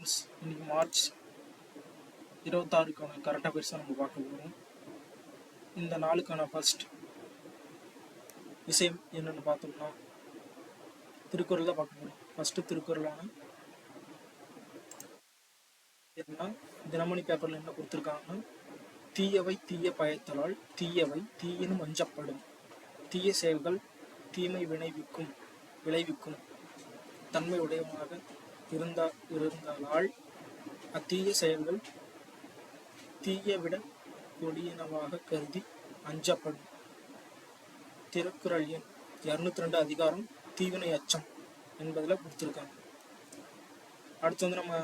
Friends, இன்னைக்கு March 26க்கான current affairs நம்ம பார்க்க போகிறோம். இந்த நாளுக்கான ஃபர்ஸ்ட் விஷயம் என்னென்னு பார்த்தோம்னா திருக்குறள் தான் பார்க்க போகிறோம். ஃபர்ஸ்ட் திருக்குறளான என்னன்னா, தினமணி பேப்பரில் என்ன கொடுத்துருக்காங்கன்னா, தீயவை தீய பயத்தலால் தீயவை தீயினும் அஞ்சப்படும், தீய செயல்கள் தீமை விளைவிக்கும் தன்மை உடையவனாக இருந்தால் அத்தீய செயல்கள் தீய விட கொடியனவாக கருதி அஞ்சப்படும். திருக்குறள் எண் 202 அதிகாரம் தீவினை அச்சம் என்பதில் கொடுத்துருக்காங்க. அடுத்து வந்து நம்ம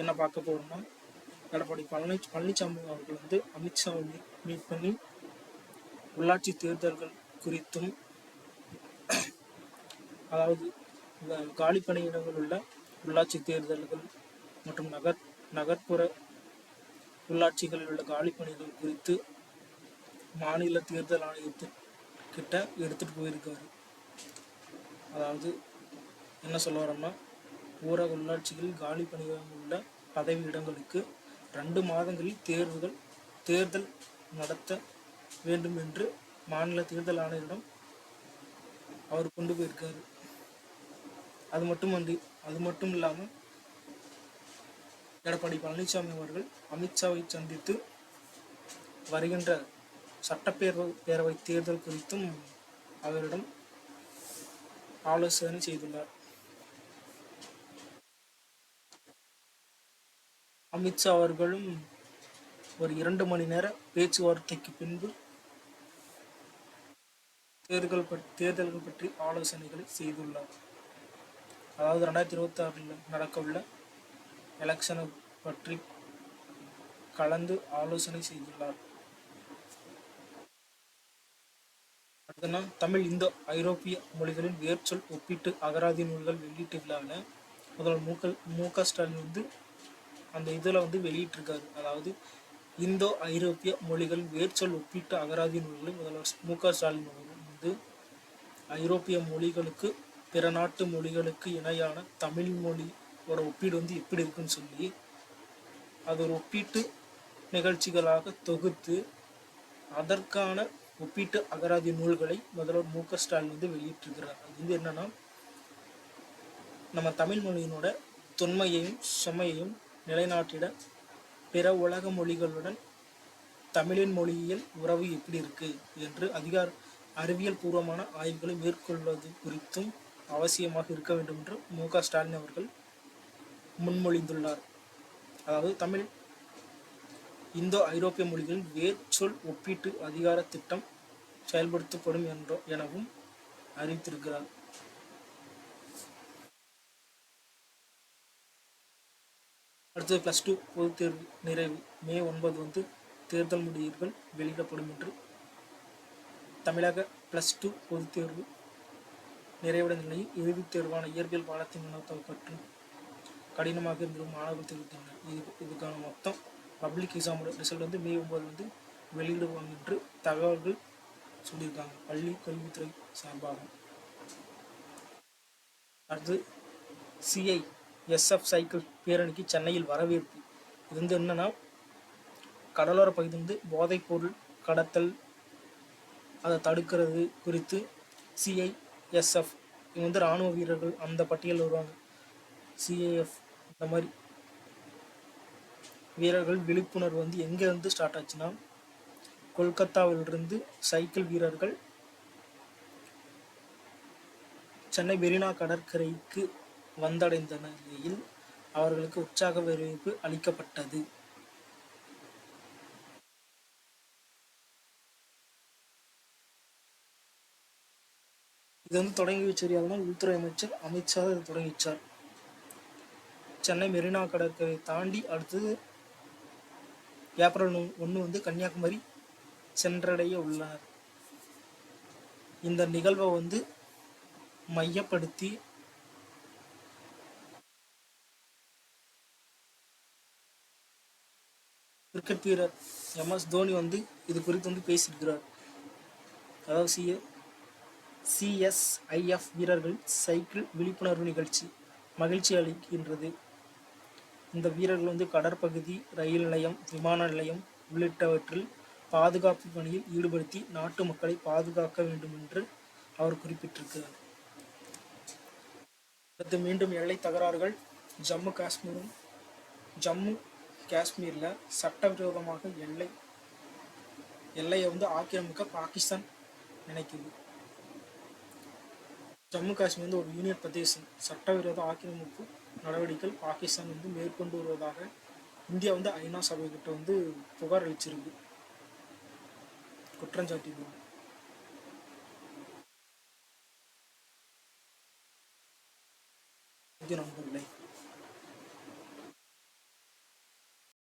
என்ன பார்க்க போறோம்னா, எடப்பாடி பழனிசாமி அவர்கள் அமித்ஷாவை மீட் பண்ணி உள்ளாட்சி தேர்தல்கள் குறித்தும், அதாவது காலி பணியிடங்கள் உள்ள உள்ளாட்சி தேர்தல்கள் மற்றும் நகர்ப்புற உள்ளாட்சிகளில் உள்ள காலி பணிகள் குறித்து மாநில தேர்தல் ஆணையத்திட்ட எடுத்துட்டு போயிருக்காரு. அதாவது என்ன சொல்ல வரோம்னா, ஊரக உள்ளாட்சிகளில் காலி பணியிடங்கள் உள்ள பதவி இடங்களுக்கு 2 மாதங்களில் தேர்தல் நடத்த வேண்டும் என்று மாநில தேர்தல் ஆணையரிடம் அவர் கொண்டு போயிருக்காரு. அது மட்டும் இல்லாமல் எடப்பாடி பழனிசாமி அவர்கள் அமித்ஷாவை சந்தித்து வருகின்ற சட்டப்பேரவை தேர்தல் குறித்தும் அவரிடம் ஆலோசனை செய்துள்ளார். அமித்ஷா அவர்களும் ஒரு 2 மணி நேர பேச்சுவார்த்தைக்கு பின்பு தேர்தல்கள் பற்றி ஆலோசனைகளை செய்துள்ளார். அதாவது 2026 நடக்கவுள்ள எலெக்ஷனை பற்றி கலந்து ஆலோசனை செய்துள்ளார். அடுத்தனா, தமிழ் இந்தோ ஐரோப்பிய மொழிகளின் வேர்ச்சொல் ஒப்பீட்டு அகராதி நூல்கள் வெளியீட்டு விழாவில் முதல்வர் மு.க. ஸ்டாலின் அந்த இதில் வெளியிட்டிருக்காரு. அதாவது இந்தோ ஐரோப்பிய மொழிகளின் வேர்ச்சொல் ஒப்பீட்டு அகராதி நூல்களை முதல்வர் மு.க. ஸ்டாலின் அவர்கள் ஐரோப்பிய மொழிகளுக்கு பிற நாட்டு மொழிகளுக்கு இணையான தமிழ் மொழியோட ஒப்பீடு எப்படி இருக்குன்னு சொல்லி அது ஒரு ஒப்பீட்டு நிகழ்ச்சிகளாக தொகுத்து அதற்கான ஒப்பீட்டு அகராதி நூல்களை முதல்வர் மு.க. ஸ்டாலின் வெளியிட்டிருக்கிறார். அது என்னன்னா, நம்ம தமிழ் மொழியினோட தொன்மையையும் செம்மையையும் நிலைநாட்டிட பிற உலக மொழிகளுடன் தமிழின் மொழியியல் உறவு எப்படி இருக்கு என்று அறிவியல் பூர்வமான ஆய்வுகளை மேற்கொள்வது குறித்தும் அவசியமாக இருக்க வேண்டும் என்று மு.க. ஸ்டாலின் அவர்கள் முன்மொழிந்துள்ளார். அதாவது தமிழ் இந்தோ ஐரோப்பிய மொழிகளின் வேர்ச்சொல் ஒப்பீட்டு அதிகார திட்டம் செயல்படுத்தப்படும் எனவும் அறிவித்திருக்கிறார். அடுத்தது +2 பொதுத் தேர்வு நிறைவு. மே 9 தேர்தல் முடிவுகள் வெளியிடப்படும் என்று தமிழக +2 பொதுத் தேர்வு நிறைவடைந்த நிலையில் இறுதித் தேர்வான இயற்பியல் பாடத்தின் வினாத்தாள் பற்றி கடினமாக இருந்தும் மாணவர்கள் தெரிவித்தனர். இதுக்கான மொத்தம் பப்ளிக் எக்ஸாமோட ரிசல்ட் மே 9 வெளியிடுவாங்க என்று தகவல்கள் சொல்லியிருக்காங்க பள்ளி கல்வித்துறை சார்பாக. அடுத்து CISF சைக்கிள் பேரணிக்கு சென்னையில் வரவேற்பு. இது என்னன்னா, கடலோர பகுதி போதைப் பொருள் கடத்தல் அதை தடுக்கிறது குறித்து CISF இவங்க இராணுவ வீரர்கள் அந்த பட்டியலில் வருவாங்க. CIF இந்த மாதிரி வீரர்கள் விழிப்புணர்வு எங்கேருந்து ஸ்டார்ட் ஆச்சுன்னா, கொல்கத்தாவிலிருந்து சைக்கிள் வீரர்கள் சென்னை மெரினா கடற்கரைக்கு வந்தடைந்த நிலையில் அவர்களுக்கு உற்சாக வரவேற்பு அளிக்கப்பட்டது. இது தொடங்கி வச்சது உள்துறை அமைச்சர் அமித்ஷா இதை தொடங்கி வச்சார். சென்னை மெரினா கடற்கரை தாண்டி அடுத்தது ஏப்ரல் 1 கன்னியாகுமரி சென்றடைய உள்ளனர். இந்த நிகழ்வை மையப்படுத்தி கிரிக்கெட் வீரர் MS தோனி இது குறித்து பேசியிருக்கிறார். அதாவது CSIF வீரர்கள் சைக்கிள் விழிப்புணர்வு நிகழ்ச்சி மகிழ்ச்சி அளிக்கின்றது. இந்த வீரர்கள் வந்து கடற்பகுதி, ரயில் நிலையம், விமான நிலையம் உள்ளிட்டவற்றில் பாதுகாப்பு பணியில் ஈடுபடுத்தி நாட்டு மக்களை பாதுகாக்க வேண்டும் என்று அவர் குறிப்பிட்டிருக்கிறார். அடுத்து மீண்டும் எல்லை தகராறுகள். ஜம்மு காஷ்மீரில் சட்டவிரோதமாக எல்லையை வந்து ஆக்கிரமிக்க பாகிஸ்தான் நினைக்குது. ஜம்மு காஷ்மீர் வந்து ஒரு யூனியன் பிரதேசம். சட்டவிரோத ஆக்கிரமிப்பு நடவடிக்கைகள் பாகிஸ்தான் வந்து மேற்கொண்டு வருவதாக இந்தியா வந்து ஐநா சபை கிட்ட வந்து புகார் அளிச்சிருக்கு, குற்றஞ்சாட்டியிருக்காங்க. இது நண்பர்களே.